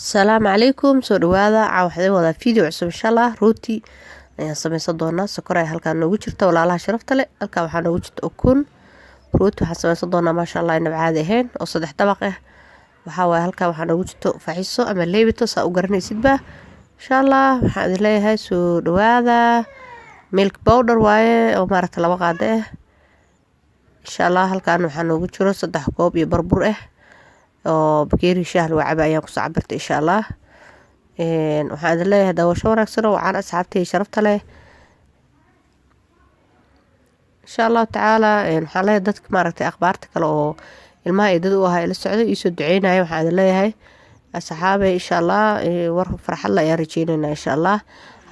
السلام عليكم soo dhawaada waxaan wadaa video cusub insha Allah rooti ayaan sameeysan doonaa sokor ay halkaan noogu jirto walaalaha sharafta leh halkaan waxaa noogu jirto ukun rooti waxaan sameeysan doonaa ma sha Allah inaba caadi ahayn oo 3 dabaq ah waxa way halkaan waxaa noogu jirto faxiso ama leebito saa u garanaysidba insha Allah waxaan leeyahay soo dhawaada milk powder waaye oo maaragta laba qaade ah insha Allah halkaan waxaa noogu jiro 3 koob iyo barbur ah oo bakeeri shaah lagu cabo ayaan ku soo cabirtay insha Allah waxaan leeyahay daawasho wanaagsan oo aan asxaabtay sharafta leh insha Allah taala waxaan leeyahay dadka maaragtay akhbaarta kale oo ilmaha ay dad u ahaa ila socday iyo soo duceynaya waxaan leeyahay asxaabay insha Allah war farxad la ayaan rajeynaynaa insha Allah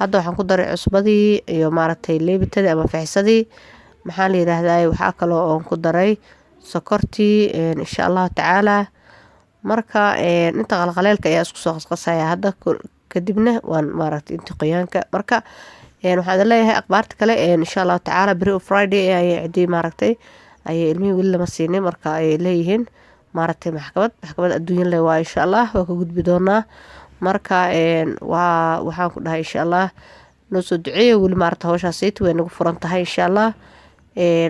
hadda waxaan ku daray cusbadii iyo maaragtay leebitadii ama faxisadii maxaa la yiraahdaa waxa kale oo ku daray sokortii insha Allah taala marka inta qalqaleelka ayaa isku soo qasqasaya hadda kadibna waan maaragtay inta qoyaanka marka waxaan leeyahay akhbaarta kale insha Allah taala bari Friday ay cidi maaragtay ay ilmihi wili lama siinay marka ay leeyihiin maaragtay maxkamad adduunyo leh waa insha Allah waa ka gudbi doonaa marka waxaan ku dhahay insha Allah noo soo duceeyo wili maaragtay hawshaas ay way nagu furan tahay insha Allah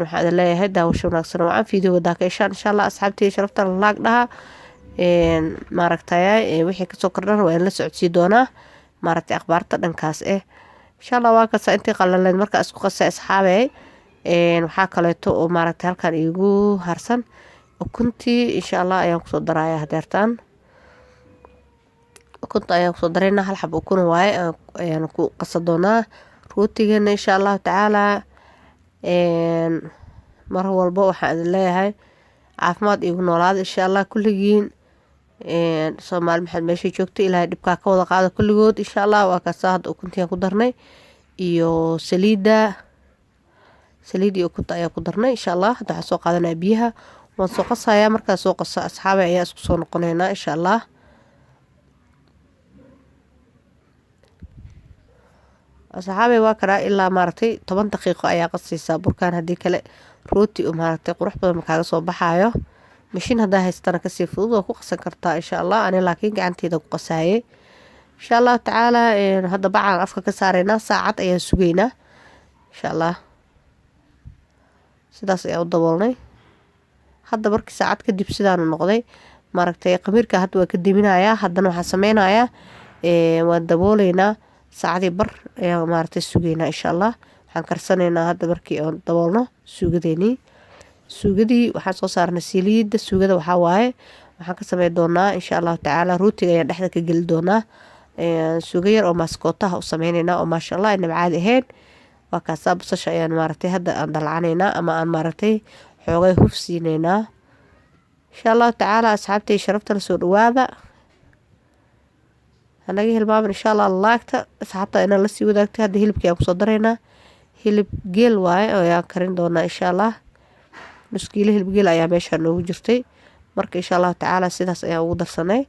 waxaan leeyahay daawasho wanaagsan oo aan video wada ka insha Allah asxaabtay sharafta laag dhaha maaragtay wixii ka soo kordhan waa in la socodsiin doonaa maaragtay akhbaarta dhankaas insha Allah waa ka intii qalaleen marka isku qasay asxaabay waxa kale oo maaragtay halkaan igu harsan ukuntii insha Allah ayaan ku soo darayaa hadeertaan ukunta ayaan ku soo dareynaa hal xabo ukun waaye ayaan ku qasa doonaa rootigeena insha Allah taala mar walba waxaan leeyahay caafimaad igu noolaada insha Allah kulligiin Soomaali maxad meesha joogtay ilaahay dhibka ka wada qaada kulligood insha Allah waa ka saad ukuntii ku darnay iyo saliida iyo ukunta ayaa ku darnay insha Allah hadda waxaan soo qaadanaa biyaha waan soo qasayaa markaa soo qasa asxaabay ayaa isku soo noqonaynaa insha Allah asxaabay waa karaa ilaa maaragtay 10 daqiiqo ayaa qasaysaa burkaan haddii kale rooti oo maaragtay qurux badan kaaga soo baxaayo mashiin hadaa haystana kasii fudud oo ku qasan kartaa insha Allah ani laakiin gacanteeda ku qasaayay insha Allah taala hadda bacaan afka ka saareynaa saacad ayaan sugeynaa insha Allah sidaas ayaa u daboolnay hadda markii saacad kadib sidaan noqday maaragtay qamiirka hadda waa ka diminayaa haddana waxaan sameynayaa waan dabooleynaa saacadii bar ayaa maaragtay sugeynaa insha Allah waxaan karsanaynaa hadda markii aan daboolno suugadii waxaan soo saarnay saliida suugada waxa waaye waxaan ka sameey doonaa insha Allah taala rootiga ayaan dhexda ka gali doonaa suuga yar oo maskootaha u sameeynayna oo ma sha Allah inaba caadi ahayn waa ka saabsasha ayaan maaragtay hadda aan dalcanayna ama aan maaragtay xoogay huf siinayna insha Allah taala asxaabtay sharafta la soo dhawaada anaga hilmaamin insha Allah laagta asxaabta inaan la sii wadaagtay hadda hilibkii aan ku soo dareynaa hilib geel waaye oo ayaan karin doonaa insha Allah nus kiilo hilib geel ayaa meesha noogu jirtay marka insha Allah taala sidaas ayaan ugu darsanay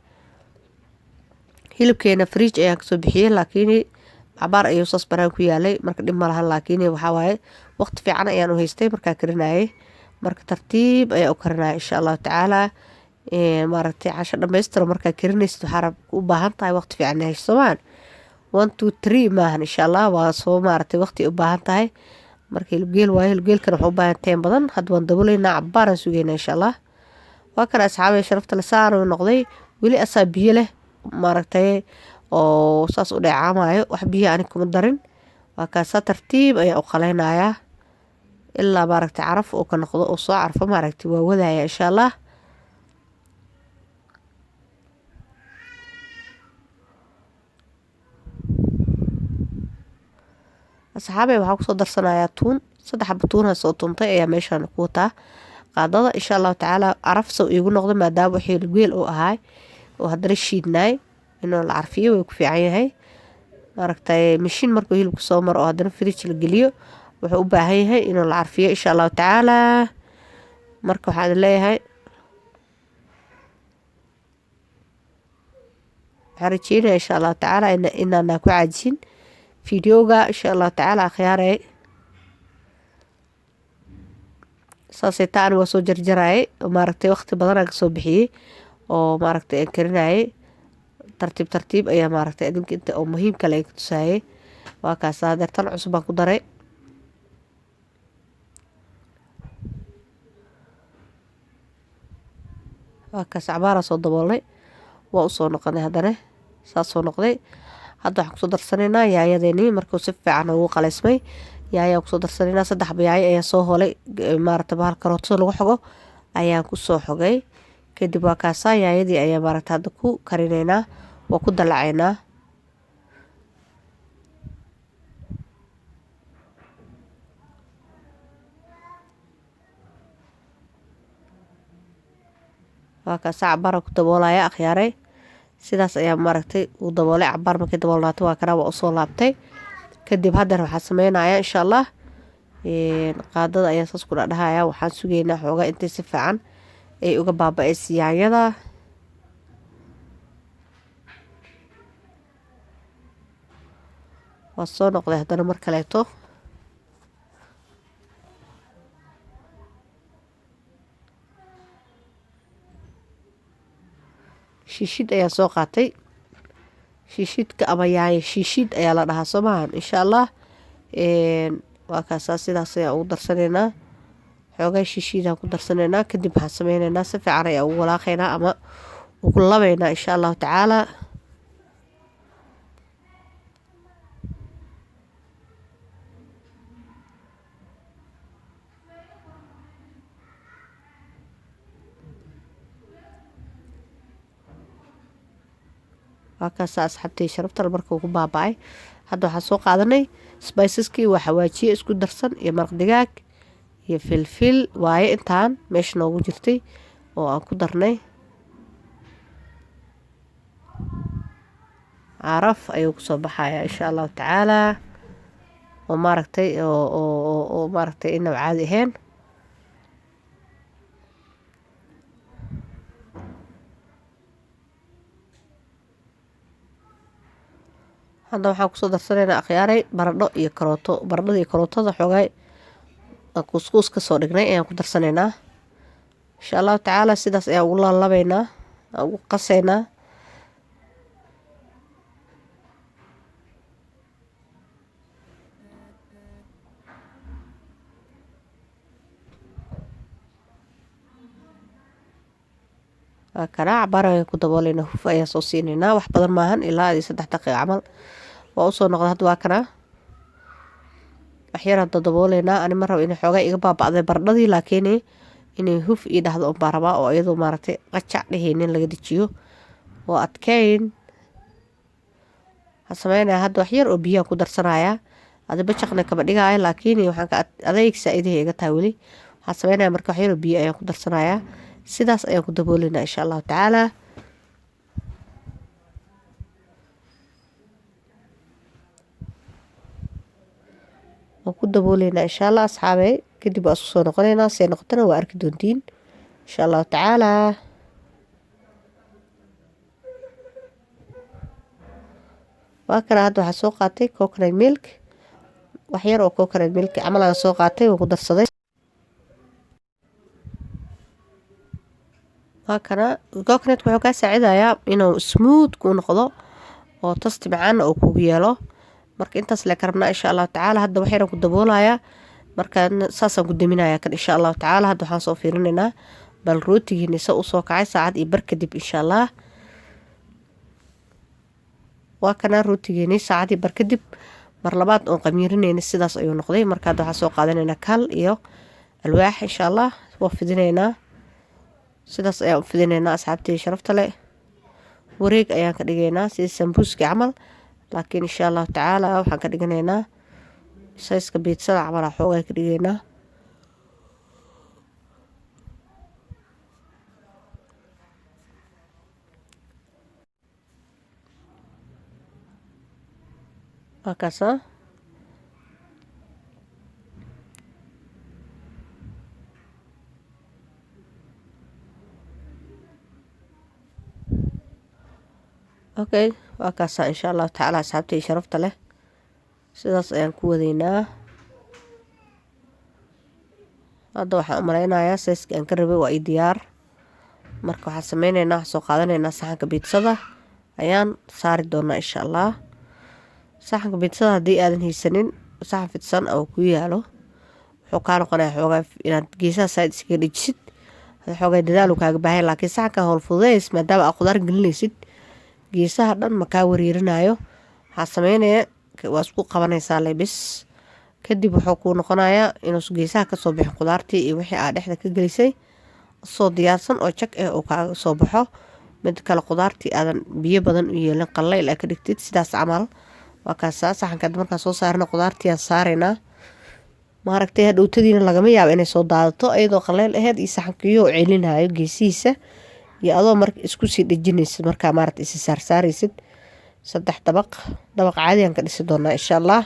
hilibkeena fridge ayaan ka soo bixiyay laakiin cabaar ayuu saas baraan ku yaalay marka dhib ma lahan laakiin waxa waaye waqti fiican ayaan u haystay marka karinayay marka tartiib ayaan u karinayay insha Allah taala maaragtay casho dhameystiro marka karinaysid waxa u baahan tahay waqti fiican haysamaan 1 2 3 maahan insha Allah waa soo maaragtay waqti u baahan tahay markii hilibgeel waaye hilibgeelkan wuxuu u baahan tahay badan hadda waan dabooleynaa cabbaaran sugeynaa insha Allah waa kana asxaabay sharafta la saaro noqday wili asaa biyo leh maaragtay oo saas u dheecaamayo wax biyo aan kuma darin waa ka tartiib ayaa u qaleynayaa ilaa maaragtay caraf oo ka noqdo oo soo carfo maaragtay waa wadaya insha Allah asxaabay waxaan ku soo darsanayaa tuun 3 xabo tuun soo tuntay ayaa meeshan ku wataa qaadada insha Allah taala araf soo iigu noqdo maadaama wixii hilibgeel oo ahaa oo hadana shiidnay inuu la arfiyo way ku fiican yahay maaragtay mashiin markuu hilibku soo maro oo hadana fridge la geliyo wuxuu u baahan yahay inuu la arfiyo insha Allah taala marka waxaan leeyahay xariijina insha Allah taala inaan ku caajin فيديوغا إن شاء الله تعالى خياري ساسيتان وسو جرجراي وماركتي وقت بدنا كسو بخي oo maaragtay karinay tartiib tartiib ayaa maaragtay adinka inta oo muhiimka la tusaayay. waa kaas hadeertan cusub baan ku daray. waa kaas cabaara soo daboolnay, waa usoo noqonay haddana saas soo noqday. hadda waxaan kusoo darsanaynaa yaayadeenii markuu si fiican ugu qalaysmay. yaayaa kusoo darsanaynaa 3 xabo yaayo ayaa soo holay maaragtay bahal karootada lagu xogo ayaan kusoo xogay. kadib waa kaasaa yaayadii ayaa maaragtay hadda ku karinaynaa, waa ku dalacaynaa. waa kaasaa cabaara ku daboolaya akhyaaray. sidaas ayaa maaragtay uu daboolay cabaar markay daboolnaato waa kana waa usoo laabtay. kadib haddana waxaa sameynaya insha allah qaadada ayaa saas ku dhadhahaya. waxaan sugaynaa xoogaa intay si fiican ay uga baaba'aysa yaanyada. waa soo noqday haddana mar kaleeto. shiishid ayaa soo qaatay. shiishidka ama yaanyo shiishid ayaa la dhahaa soo maahan insha allah. waa kaasaa sidaas ayaa ugu darsanaynaa, xoogaa shiishiidaan ku darsanaynaa. kadib waxaan sameynaynaa si fiican ayaa ugu walaaqaynaa ama ugu labaynaa insha allahu tacaala. waa kaasaa asxaabtay sharaftal marka uu ku baaba'ay. hadda waxaan soo qaadanay spiceski waa xawaajiye isku darsan iyo maraq digaag iyo filfil waaye intaan meesha noogu jirtay oo aan ku darnay. caraf ayuu kusoo baxaya insha allahu tacaala oo maaragtay oo maaragtay inaba caadi ahayn. hadda waxaan kusoo darsanaynaa akhyaaray baradho iyo karooto. baradhada iyo karootada xoogaa kuskuus ka soo dhignay ayaan ku darsanaynaa insha allahu tacaala. sidaas ayaan ugu laalabaynaa, aan ugu qasaynaa. waa kana cabaar ayaan ku daboolayna, huf ayaan soo siinaynaa. wax badan maahan, ilaa 3 daqiiqo camal. waa usoo noqda hadda waa kana waxyar hadda dabooleynaa. ani ma rabo inay xoogaa iga baaba'day baradhadii, laakiin inay huf ii dhahdo unbaa rabaa oo iyadoo maaragtay qajac dhehaynin laga dejiyo oo adkeyn. waxaan sameynaya hadda waxyar oo biyaan ku darsanayaa. adi bajaqna kama dhigaayo, laakiin waxaan ka adayg saa-idaha iga tahay weli. waxaan sameynaya marka waxyar oo biyo ayaan ku darsanayaa. sidaas ayaan ku dabooleynaa insha allahu tacaala. waan ku dabooleynaa insha allah asxaabey. kadib waa isku soo noqonaynaa, see noqotana waa arki doontiin insha allahu tacaala. waa kana hadda waxaa soo qaatay coconut milk, waxyar oo coconut milk camal aan soo qaatay waan ku darsaday. waa kana coconut wuxuu kaa saacidayaa inuu smooth ku noqdo oo tasti macaana oo kugu yeelo. marka intaas le karabnaa insha allahu tacaala. hadda waxyaraan ku daboolayaa, markaan saasaan ku daminayaa kan insha allahu tacaala. hadda waxaan soo fiirinaynaa bal rootigiina se usoo kacay saacad iyo bar kadib insha allah. waa kana rootigeeni saacad iyo bar kadib mar labaad oon qamiirinayna sidaas ayuu noqday. marka hadda waxaan soo qaadanaynaa kal iyo alwaax insha allah. waa fidinaynaa, sidaas ayaan u fidinaynaa asxaabtii sharafta leh. wareeg ayaan ka dhigaynaa sida sambuuski camal, laakiin insha allahu tacaala waxaan ka dhiganaynaa sayska biidsada camal xoogaa ka dhigaynaa. waa kaasa okay. waa kaasa insha allahu tacaala asxaabtii sharafta leh. sidaas ayaan ku wadaynaa. hadda waxaan u malaynayaa sayskii aan ka rabay waa ii diyaar. marka waxaan sameynaynaa, waxaan soo qaadanaynaa saxanka biidsada ayaan saari doonaa insha allah. saxanka biidsada haddii aadan haysanin saxan fidsan oo ku yaalo wuxuu kaa noqonaya xoogaa inaad geesaha saaid iskaga dhejisid, xoogaa dadaal kaaga baahan. laakiin saxanka howl fududeys maadaama aa qudaar gelinaysid geesaha dhan makaa wareerinayo. waxaa sameynaya waa isku qabanaysaa lebis, kadib wuxuu kuu noqonayaa inuu geesaha kasoo bixin qudaartii iyo wixii aa dhexda ka gelisay soo diyaarsan oo jag oo kaaga soo baxo. mid kale qudaartii aadan biyo badan u yeelin qallayl aa ka dhigtid sidaas camal. waa kaasaa saxanka markaan soo saarna qudaartii aan saaraynaa. maaragtay hadhowtadiina lagama yaabo inay soo daadato iyadoo qallayl aheyd iyo saxankiyo celinayo geesihiisa iyo adoo marka isku sii dhejinaysid markaa maaragtay isi saarsaaraysid. 3 dabaq caadi aan ka dhisi doonaa insha allah.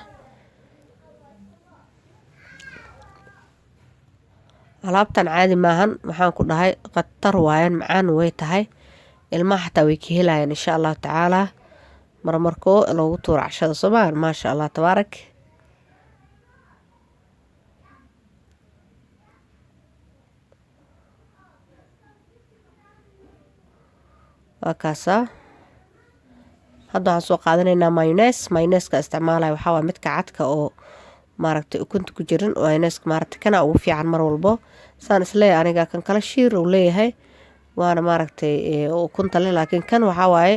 alaabtan caadi maahan, waxaan ku dhahay qatar waayan, macaan way tahay, ilmaha xataa way ka helayaan insha allahu tacaala. marmarkoo loogu tuuro cashada soomaahan. maasha allah tabaarak. waa kaasaa hadda waxaan soo qaadanaynaa mayoneska isticmaalaya waxaa waa midka cadka oo maaragtay ukunta ku jirin. mayoneska maaragtay kana ugu fiican mar walbo saan isleeyahay aniga. kan kale shiir uu leeyahay waana maaragtay ukunta leh, laakiin kan waxaa waaye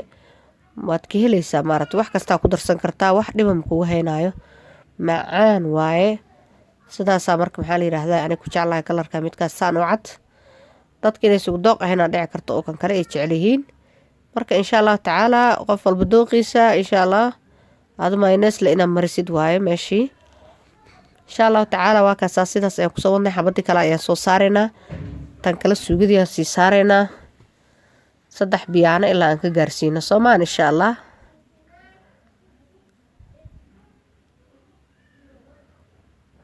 waad ka helaysaa maaragtay wax kastaa ku darsan kartaa, wax dhibam kugu haynayo, macaan waaye. sidaasaa marka maxaa la yidhaahdaa aniga ku jeclahay kalarka midkaas saan u cad. dadka inay sugu dooq ahaynaa dhici karta oo kan kale ay jecel yihiin. marka insha allahu tacaala qof walba dooqiisa insha allah adu mayonesle inaad marisid waaye meeshii insha allahu tacaala. waa kaasaa sidaas ayaan kusoo wadnay. xabadii kale ayaan soo saaraynaa, tan kale suugadii aan sii saaraynaa 3 biyaano ilaa aan ka gaarsiino soomaan insha allah.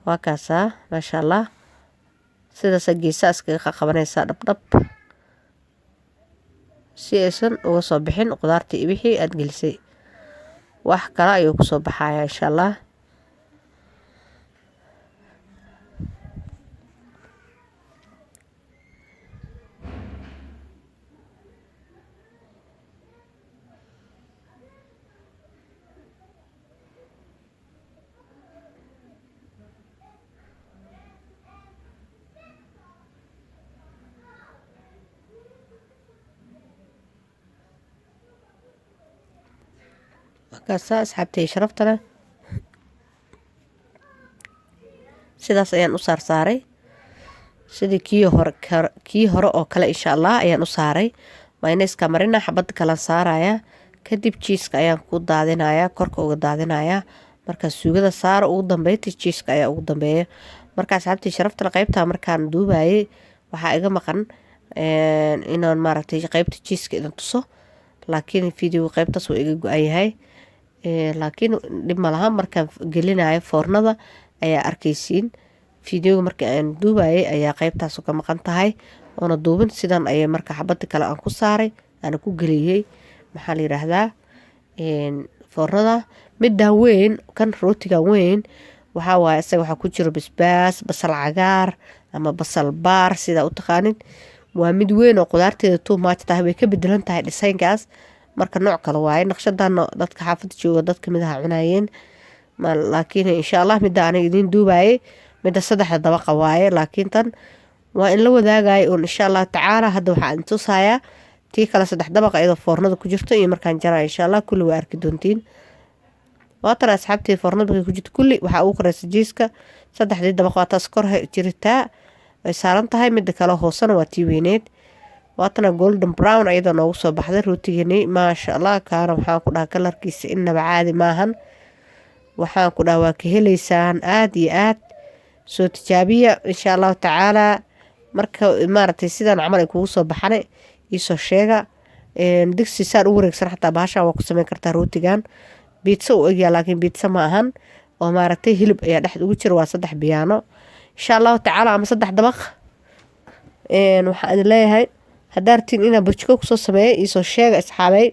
waa kaasaa maasha allah. sidaasa geesaa iskaga qaqabanaysaa dhabdhab si aysan uga soo bixin qudaartii iyo wixii aad gelisay. wax kale ayuu kusoo baxaya insha allah. markaasaa asxaabtay sharafta leh sidaas ayaan u saarsaaray sidii kii hore oo kale insha allah ayaan u saaray. mayneska marina xabad kala saaraya, kadib jiiska ayaan ku daadinaya, korka uga daadinaya. markaa suugada saara ugu dambeyti jiiska ayaa ugu dambeeya. markaa asxaabtay sharafta leh qaybta markaan duubayay waxaa iga maqan inaan maaragtay qaybta jiiska idin tuso, laakiin video qaybtaas waa iga go-an yahay. laakiin dhib malaha markaan gelinayo foornada ayaa arkaysiin. videoga markii aan duubayay ayaa qaybtaas ka maqan tahay oona duubin. sidan ayay marka xabada kale aan ku saaray aan ku geliyey maxaa la yiraahdaa foornada. midaan weyn kan rootiga weyn waxaa waaye isaga waxaa ku jiro basbaas, basal cagaar ama basal baar sidaa u taqaanid. waa mid weyn oo qudaarteeda too much tahay, way ka bedelan tahay dhisaynkaas. marka nooc kale waaye. naqshadana dadka xaafada jooga dadka midaha cunayeen, laakiin insha allah midda aniga idiin duubayay midda 3 dabaqa waaye. laakiin tan waa in la wadaagayo un insha allah tacaala. hadda waxaa intusayaa tii kale 3 dabaqa iyadoo foornada ku jirto iyo markaan jaraya insha allah kulli waa arki doontiin. waatan asxaabtii foornada markay ku jirto kulli waxaa ugu koraysa jiiska 3 dabaq waa taas kor jiritaa ay saaran tahay. midda kale hoosena waa tii weyneed. waatana golden brown ayadoo noogu soo baxday rootigani maasha allah. kaana waxaan ku dhaha kalarkiisa inaba caadi maahan. waxaan ku dhaha waa ka helaysaan aad iyo aad. soo tijaabiya insha allahu tacaala. marka maaragtay sidaan camal ay kugu soo baxane iisoo sheega. digsi saan u wareegsan xataa bahashaan waa ku sameyn kartaa rootigan. biitsa u egyaa laakiin biitsa ma ahan oo maaragtay hilib ayaa dhexda ugu jira. waa 3 biyaano insha allahu tacaala ama 3 dabaq. waxaan idin leeyahay haddaartiin inaa burjiko kusoo sameeyay iisoo sheega asxaabay.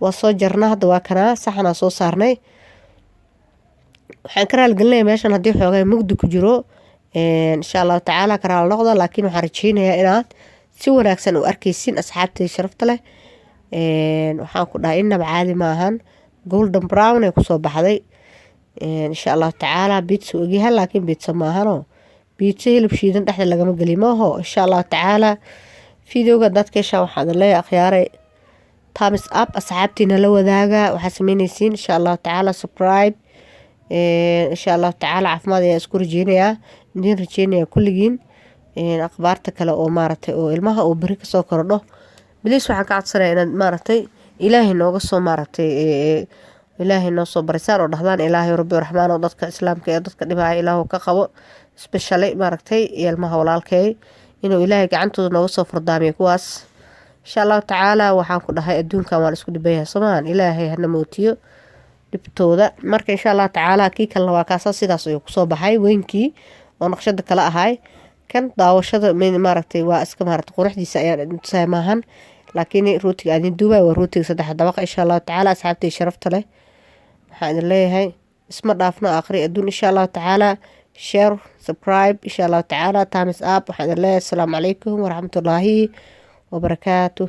waa soo jarna hadda waa kanaa saxanaa soo saarnay. waxaan ka raalgelinaya meeshan haddii xoogay mugdi ku jiro insha allahu tacaala karaal noqda. laakiin waxaan rajeynayaa inaad si wanaagsan u arkaysiin asxaabtay sharafta leh. waxaan ku dhahay inaba caadi maahan golden brown ay kusoo baxday insha allahu tacaala biitsa ogyaha laakiin biitsa maahano biitsa hilib shiidan dhexda lagama geli maaho insha allahu tacaala videoga dadka heshaan waxaad leeyahay akhyaaray thumbs up asxaabtiina la wadaaga waxaa sameynaysiin insha allahu tacaala subscribe insha allahu tacaala caafimaad ayaa isku rajeynayaa idiin rajeynayaa kulligiin akhbaarta kale oo maaragtay oo ilmaha uu beri kasoo kordho biliis waxaan ka codsanaya inaad maaragtay ilaahay nooga soo maaragtay ilaahay noo soo barisaan oo dhahdaan ilaahay rabbi raxmaan oo dadka islaamka ee dadka dhibaya ilaahu ka qabo especially maaragtay ilmaha walaalkay inuu ilaahay gacantooda nooga soo fardaamiyo kuwaas insha allahu tacaala waxaan ku dhahay adduunkan waan isku dhibayahay somaan ilaahay hana mootiyo dhibtooda marka insha allahu tacaala kii kalena waa kaasa sidaas ayuu kusoo baxay weynkii oo naqshada kala ahay kan daawashada maaragtay waa iska maaragtay quruxdiisa ayaan tusahay maahan laakiin rootiga aadin duubay waa rootiga 3 dabaq insha allahu tacaala asxaabtay sharafta leh waxaan idin leeyahay isma dhaafno aakhiri adduun insha allahu tacaala share subscribe insha allahu tacaala thumbs up waxaan idin leeyahay assalaamu calaykum waraxmatullaahi wabarakaatuh